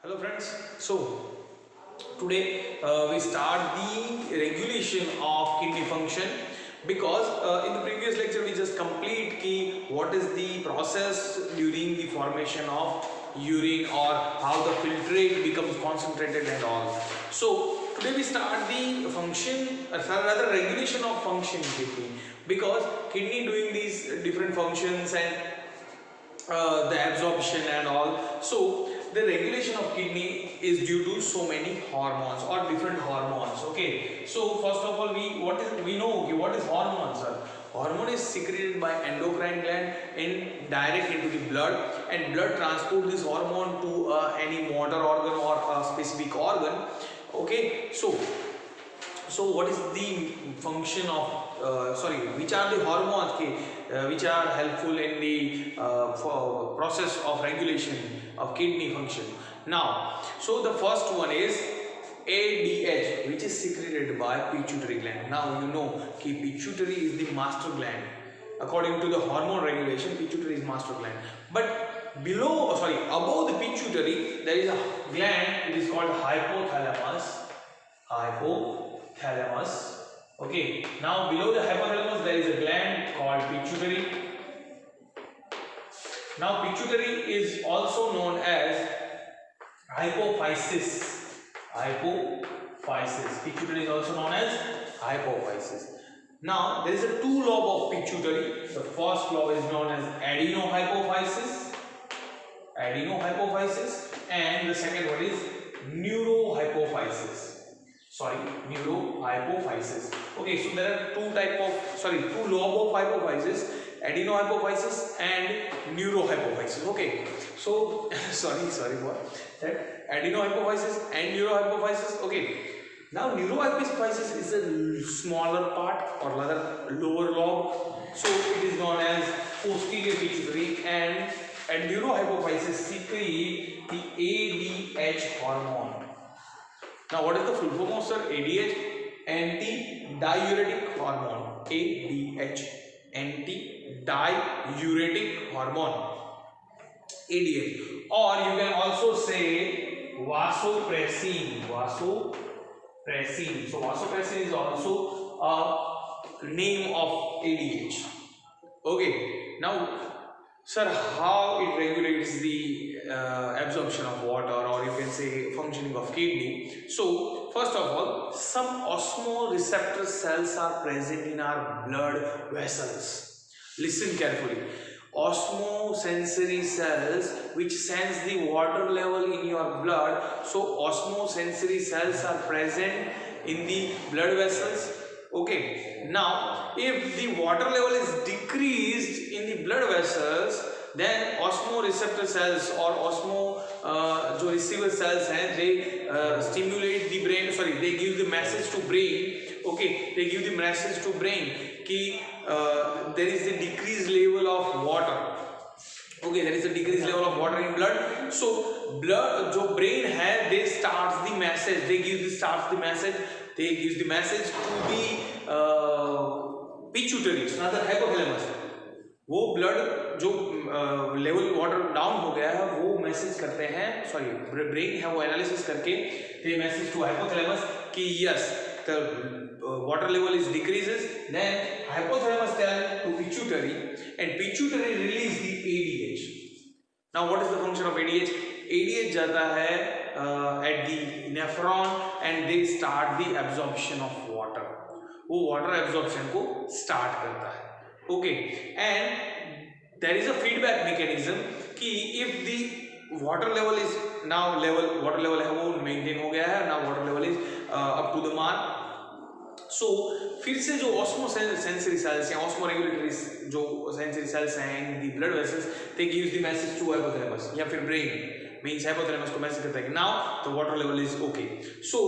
Hello friends. So today we start the regulation of kidney function because in the previous lecture we just complete key what is the process during the formation of urine or how the filtrate becomes concentrated and all. So today we start the function rather regulation of function in kidney because kidney doing these different functions and the absorption and all. So the regulation of kidney is due to so many hormones or different hormones. Okay, so first of all we know okay, what is hormones are. Hormone is secreted by endocrine gland in direct into the blood, and blood transport this hormone to any motor organ or a specific organ. Okay, so what is the function of which are the hormones which are helpful in the process of regulation of kidney function. Now, so the first one is ADH, which is secreted by pituitary gland. Now you know कि pituitary is the master gland. According to the hormone regulation, pituitary is master gland. But above the pituitary, there is a gland. It is called hypothalamus. Okay, now below the hypothalamus there is a gland called pituitary. Now pituitary is also known as hypophysis. Pituitary is also known as hypophysis. Now there is a two lobe of pituitary. The first lobe is known as adenohypophysis, and the second one is neurohypophysis. Okay, so there are two lobe of hypophysis, adenohypophysis and neurohypophysis. Okay, so sorry for that, adenohypophysis and neurohypophysis. Okay, now neurohypophysis is a smaller part or rather lower lobe, so it is known as posterior pituitary, and neurohypophysis secrete the ADH hormone. Now, what is the full form of sir? ADH, anti-diuretic hormone. ADH, anti-diuretic hormone. ADH, or you can also say vasopressin. So vasopressin is also a name of ADH. Okay, now sir, how it regulates the absorption of water, or you can say functioning of kidney. So first of all, some osmoreceptor cells are present in our blood vessels. Listen carefully. Osmosensory cells which sense the water level in your blood. So osmosensory cells are present in the blood vessels. Okay, now if the water level is decreased in the blood vessels, then osmoreceptor cells or जो receiver cells हैं, they stimulate the brain, they give the message to brain. Okay, they give the message to brain कि there is a decreased level of water. Okay, there is a decreased level of water in blood. So blood जो brain है, they gives the message to the pituitary, another hypothalamus. वो blood जो level water down हो गया है वो message करते हैं, ब्रेन है वो एनालिसिस करके दे मैसेज टू हाइपोथैलेमस कि yes the water level is decreases. Then hypothalamus tell to pituitary, and pituitary release the ADH. Now what is the function of ADH? ADH जाता है at the nephron and they start the absorption of water. वो water absorption को start करता है. Okay, and there is a feedback mechanism कि if the water level is water level है वो maintain हो गया है, now water level is up to the mark. So फिर से जो osmosensory cells या osmoregulatory जो sensory cells हैं in the blood vessels, they gives the message to hypothalamus या फिर brain means hypothalamus को message करता है कि now the water level is okay. So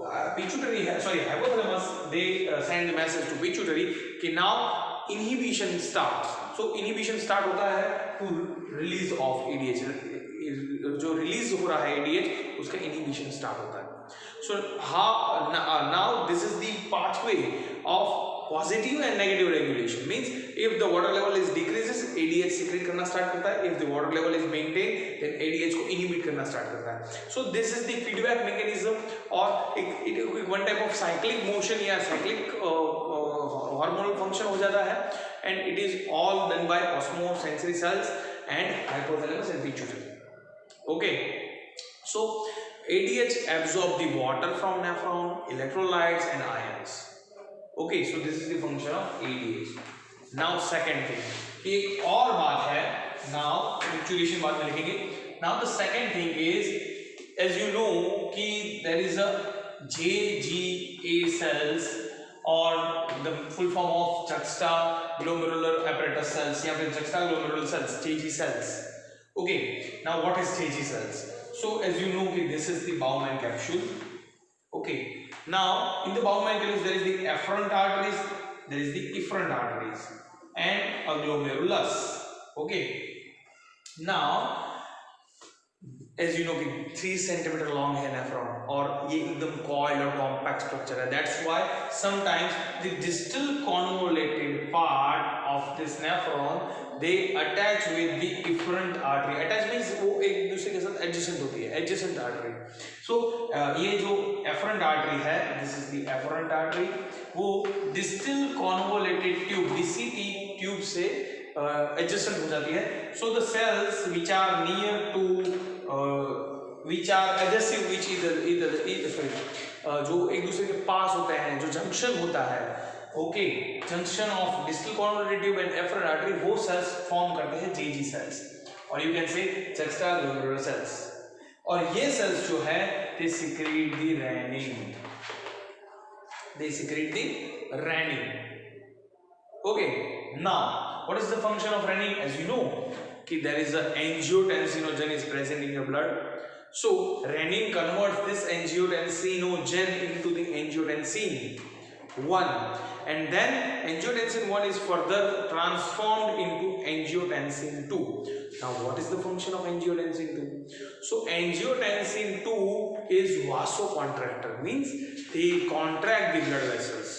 hypothalamus they send the message to pituitary कि now inhibition starts. So inhibition start होता है to release of ADH. जो release हो रहा है ADH उसका inhibition start होता है. So now this is the pathway of positive and negative regulation means if the water level is decreases ADH secrete करना स्टार्ट करता है, if the water level is maintain then ADH को inhibit करना start करता है। So this is the feedback mechanism और एक one type of cyclic motion या साइक्लिक हार्मोनल फंक्शन हो जाता है and it is all done by osmosensory cells and hypothalamus and pituitary. Okay, so ADH absorb the water from nephron, electrolytes and ions. Okay, so this is the function of ADH. Now second thing, एक और बात है, now punctuation बाद में लिखेंगे। Now the second thing is, as you know कि there is a JGA cells or the full form of juxtaglomerular apparatus cells या फिर juxtaglomerular cells, JG cells. Okay, now what is JG cells? So as you know this is the Bowman capsule. Okay, now in the Bowman capsule there is the afferent arteries, there is the efferent arteries and a glomerulus. Okay, now as you know 3 centimeter long है nephron और ये एकदम coiled और compact structure है, that's why sometimes the distal convoluted part of this nephron they attach with the efferent artery. Attach means वो एक दूसरे के साथ adjacent होती है, adjacent artery. So ये जो efferent artery है, this is the efferent artery, वो distal convoluted tube DCT tube से adjacent हो जाती है. So the cells which are near to which are adhesive which either sorry जो एक दूसरे के पास होते हैं, जो जंक्शन होता है, okay, junction of distal convoluted tube and afferent artery, वो सेल्स फॉर्म करते हैं JG सेल्स और you can say juxtaglomerular cells. और ये सेल्स जो है they secrete the renin, they secrete the renin. Okay, now what is the function of renin? As you know कि there is a angiotensinogen is present in your blood, so renin converts this angiotensinogen into the angiotensin 1 and then angiotensin 1 is further transformed into angiotensin 2. Now what is the function of angiotensin 2? So angiotensin 2 is vasoconstrictor, means they contract the blood vessels.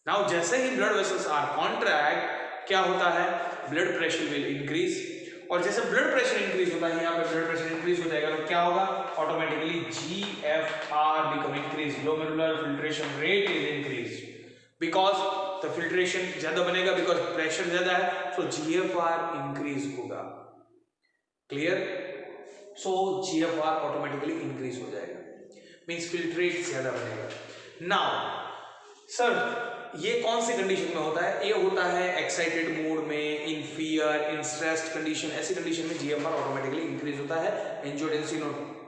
Now जैसे ही blood vessels are contract, क्या होता है, blood pressure will increase और जैसे blood pressure increase होता है, यहाँ पे ब्लड प्रेशर इंक्रीज हो जाएगा तो क्या होगा, automatically GFR become increase, glomerular filtration rate is increase because the filtration ज्यादा बनेगा, बिकॉज प्रेशर ज्यादा है, सो GFR इंक्रीज होगा। क्लियर? सो GFR ऑटोमेटिकली इंक्रीज हो जाएगा, मींस फिल्ट्रेट ज्यादा बनेगा। नाउ सर ये कौन सी कंडीशन में होता है? ये होता है एक्साइटेड मूड में, in fear, in stressed condition, ऐसी कंडीशन में GFR ऑटोमेटिकली इंक्रीज होता है।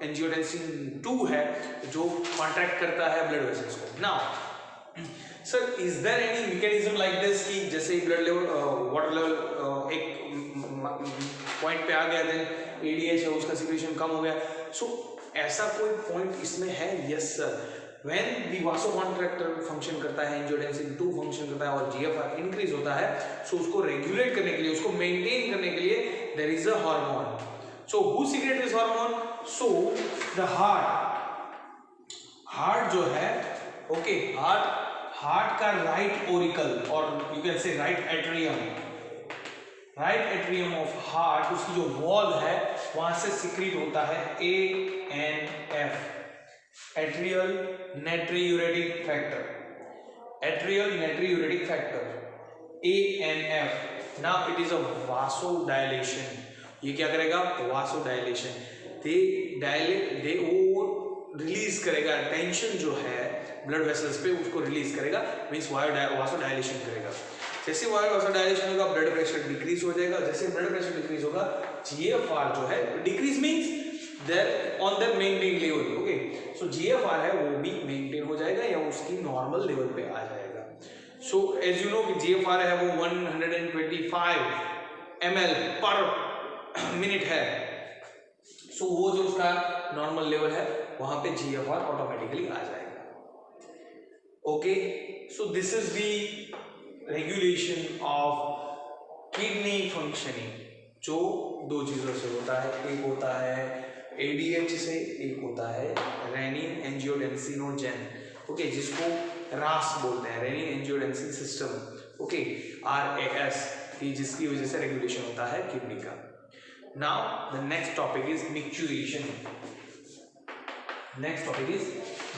एंजियोटेंसिन 2 है जो कॉन्ट्रैक्ट करता है ब्लड वेसल्स को। Now sir is there any mechanism like this कि जैसे ब्लड लेवल वाटर लेवल एक पॉइंट पे आ गया, देन ADH है उसका सिक्रेशन कम हो गया, सो ऐसा कोई पॉइंट इसमें है? Yes sir, when the vasoconstrictor function करता है, angiotensin 2 function करता है और GFR इंक्रीज होता है, so उसको रेगुलेट करने के लिए, उसको मेंटेन करने के लिए there is a hormone. So who secretes this hormone? So the heart जो है, okay, heart का right auricle और you can say right atrium of heart, उसकी जो वॉल है वहां से सिक्रीट होता है ANF, atrial natriuretic factor, ANF. Now it is a vasodilation. ये क्या करेगा? vasodilation. they वो रिलीज करेगा टेंशन जो है ब्लड वेसल्स पे, उसको रिलीज करेगा, मींस vasodilation करेगा। जैसे vasodilation होगा ब्लड प्रेशर डिक्रीज हो जाएगा, जैसे ब्लड प्रेशर डिक्रीज होगा GFR जो है decrease, means on their maintained level. Okay, so GFR है वो भी मेंटेन हो जाएगा या उसकी नॉर्मल लेवल पे आ जाएगा। So as you know कि GFR है वो 125 ml पर मिनट है, so वो जो उसका नॉर्मल लेवल है वहां पे GFR ऑटोमेटिकली आ जाएगा। Okay, so this is the regulation of kidney functioning, जो दो चीजों से होता है, एक होता है ADH से, एक होता है रेनिन एंजियोटेंसिनोजन, ओके, जिसको रास बोलते हैं, renin angiotensin system, okay, RAS, कि जिसकी वजह से रेगुलेशन होता है किडनी का. Now the next topic is micturition. Next topic is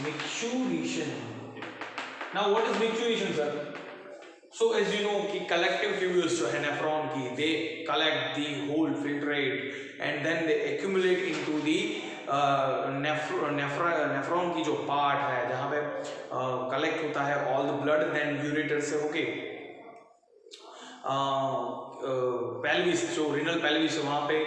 micturition. Now what is micturition sir? So as you know कि collective tubules जो है नेफ्रॉन की, they collect the whole filtrate and then they accumulate into the nephron की जो part है जहाँ पे collect होता है all the blood then ureter से होके पेल्विस, जो रिनल पेल्विस है वहाँ पे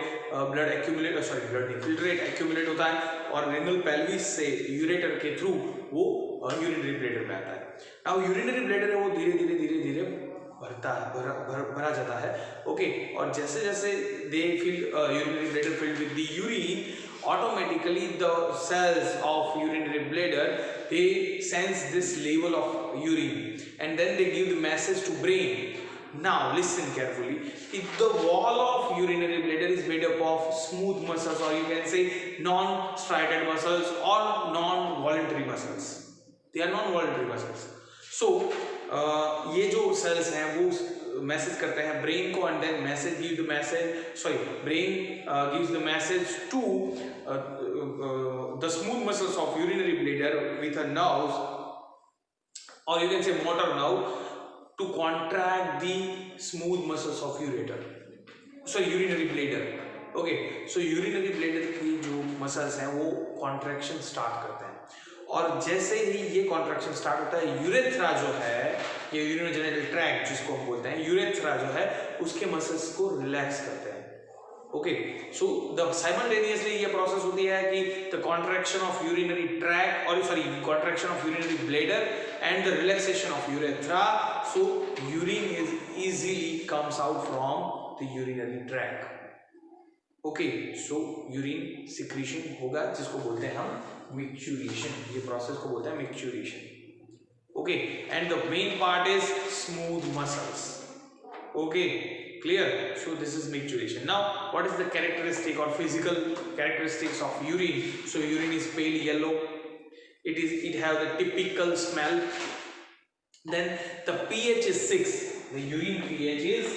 ब्लड एक्यूमुलेट, सॉरी ब्लड नहीं, फिल्ट्रेट एक्यूमुलेट होता है और रिनल पेल्विस से यूरेटर के थ्रू वो यूरिनरी ब्लैडर में आता है. नाउ यूरिनरी ब्लैडर है वो धीरे धीरे धीरे धीरे भरता है, भरा जाता है, ओके. और जैसे जैसे they fill urinary bladder filled with the urine, automatically the cells of urinary bladder they sense this level of urine and then they give the message to brain. Now listen carefully. If the wall of urinary bladder is made up of smooth muscles or you can say non-striated muscles or non-voluntary muscles, they are non-voluntary muscles. So ये जो cells हैं वो message करते हैं brain को and then message give the message, sorry brain gives the message to the smooth muscles of urinary bladder with a nerves और you can say motor nerve to contract the smooth muscles of ureter, sorry urinary bladder, okay. So urinary bladder की जो muscles हैं वो contraction start करते हैं और जैसे ही ये कॉन्ट्रैक्शन स्टार्ट होता है यूरेथ्रा जो है, ये यूरिनोजेनिटल ट्रैक्ट जिसको हम बोलते हैं, यूरेथ्रा जो है उसके मसल्स को रिलैक्स करते हैं, ओके. सो द साइमल्टेनियसली ये प्रोसेस होती है कि the contraction of urinary tract और sorry contraction of urinary bladder and the relaxation of urethra, so urine is easily comes out from the urinary tract, okay. So urine secretion होगा जिसको बोलते हैं हम मिक्चुरेशन, ये प्रोसेस को बोलते हैं micturition, okay. And the main part is smooth muscles, okay, clear. So this is micturition. Now what is the characteristic और physical characteristics of urine? So urine is pale yellow, it have the typical smell, then the pH is 6, the urine pH is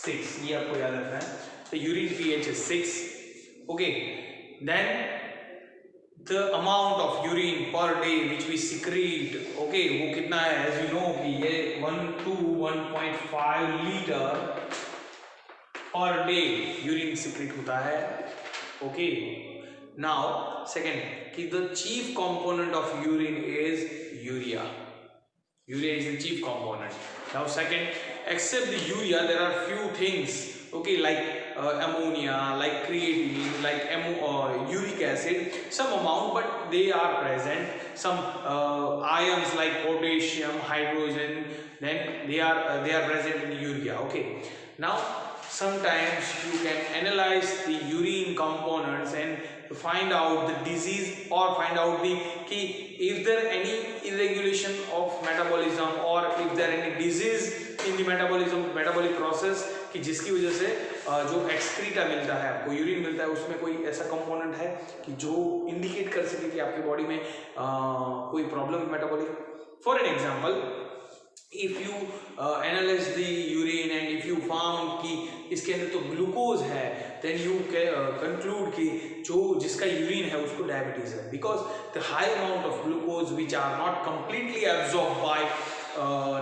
6, ये आपको याद रखना है, the urine pH is 6, okay. Then the amount of urine per day which we secrete, okay, वो कितना है? As you know कि ये 1 to 1.5 litre per day urine secrete होता है, okay. Now second कि the chief component of urine is urea. Urea is the chief component. Now second, except the urea there are few things, okay, like ammonia, like creatinine, like uric acid, some amount, but they are present. Some ions like potassium, hydrogen, then they are present in urea, okay. Now sometimes you can analyze the urine components and find out the disease or find out the कि if there any irregulation of metabolism or if there any disease in the metabolic process कि जिसकी वजह से जो excreta मिलता है आपको, urine मिलता है, उसमें कोई ऐसा कंपोनेंट है कि जो इंडिकेट कर सके कि आपकी बॉडी में कोई problem metabolic. For an example, if you analyse the urine and if you found कि इसके अंदर तो ग्लूकोज है, देन यू कंक्लूड कि जो जिसका यूरिन है उसको डायबिटीज है, because the high amount of glucose which are not completely absorb by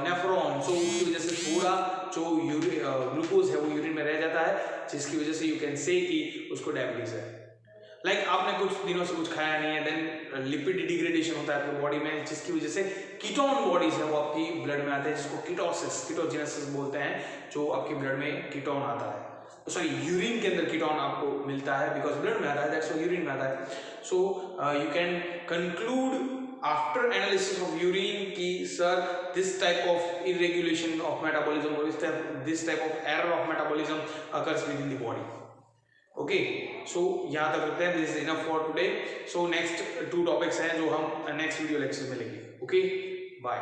nephron, so उसकी वजह से थोड़ा जो ग्लूकोज है वो यूरिन में रह जाता है, जिसकी वजह से यू कैन से कि उसको डायबिटीज है. लाइक आपने कुछ दिनों से कुछ खाया नहीं है, देन लिपिड डिग्रेडेशन होता है आपकी बॉडी में, जिसकी वजह से कीटोन बॉडीज है वो आपकी ब्लड में आते हैं, जिसको कीटोसिस, कीटोजेनेसिस बोलते हैं, जो आपकी ब्लड में कीटोन आता है, सॉरी यूरिन के अंदर कीटोन आपको मिलता है, बिकॉज ब्लड में आता है, दैट्स व्हाई यूरिन में आता है. So you can conclude after analysis of urine कि sir this type of irregulation of metabolism or this type of error of metabolism occurs within the body, okay. so यहाँ तक रखते हैं, this is enough for today. so next 2 topics हैं जो हम next video lecture में लेंगे, okay, bye.